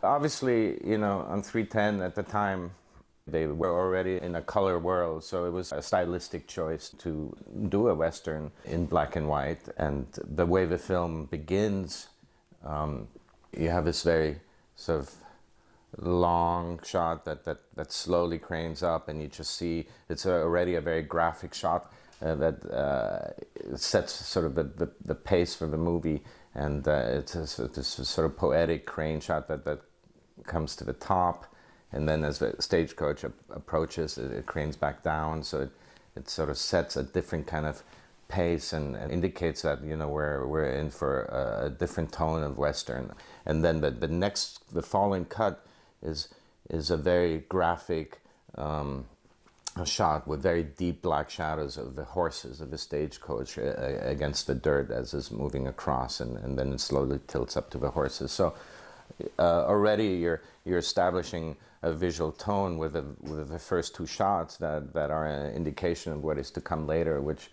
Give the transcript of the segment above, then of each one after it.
Obviously, you know, on 310 at the time, they were already in a color world, so it was a stylistic choice to do a Western in black and white. And the way the film begins, you have this very sort of long shot that slowly cranes up, and you just see it's already a very graphic shot that sets sort of the pace for the movie. And it's this sort of poetic crane shot that comes to the top, and then as the stagecoach approaches, it cranes back down, so it sort of sets a different kind of pace and indicates that, you know, we're in for a different tone of Western. And then the following cut is a very graphic shot with very deep black shadows of the horses of the stagecoach against the dirt as it's moving across, and then it slowly tilts up to the horses. So already you're establishing a visual tone with the first two shots that are an indication of what is to come later, which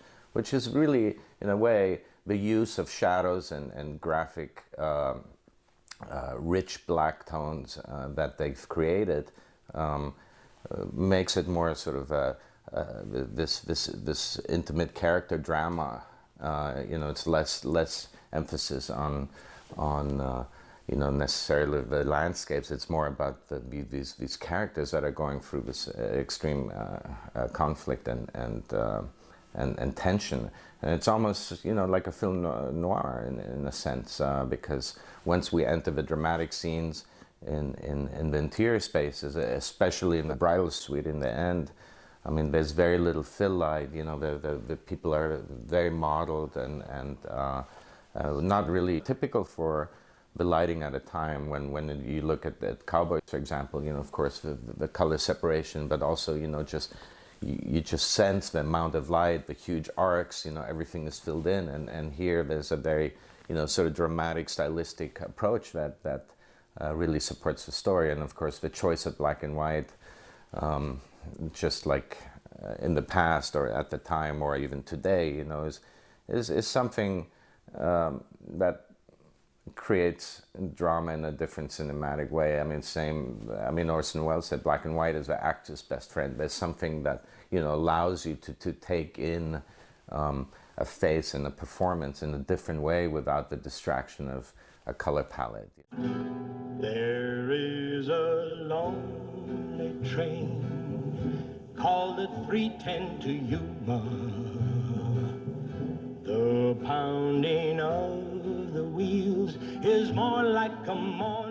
is really, in a way, the use of shadows and graphic rich black tones that they've created makes it more sort of this intimate character drama. You know, it's less emphasis on you know, necessarily the landscapes. It's more about these characters that are going through this extreme conflict and tension. And it's almost, you know, like a film noir in a sense, because once we enter the dramatic scenes in the interior spaces, especially in the bridal suite in the end, I mean, there's very little fill light. You know, the people are very modeled and not really typical for the lighting at a time when you look at cowboys, for example. You know, of course, the color separation, but also, you know, just you just sense the amount of light, the huge arcs. You know, everything is filled in, and here there's a very, you know, sort of dramatic, stylistic approach that really supports the story. And of course, the choice of black and white, just like in the past or at the time or even today, you know, is something that creates drama in a different cinematic way. I mean, Orson Welles said black and white is the actor's best friend. There's something that, you know, allows you to take in a face and a performance in a different way without the distraction of a color palette. There is a lonely train called the 310 to Yuma. The pounding of the wheels is more like a morning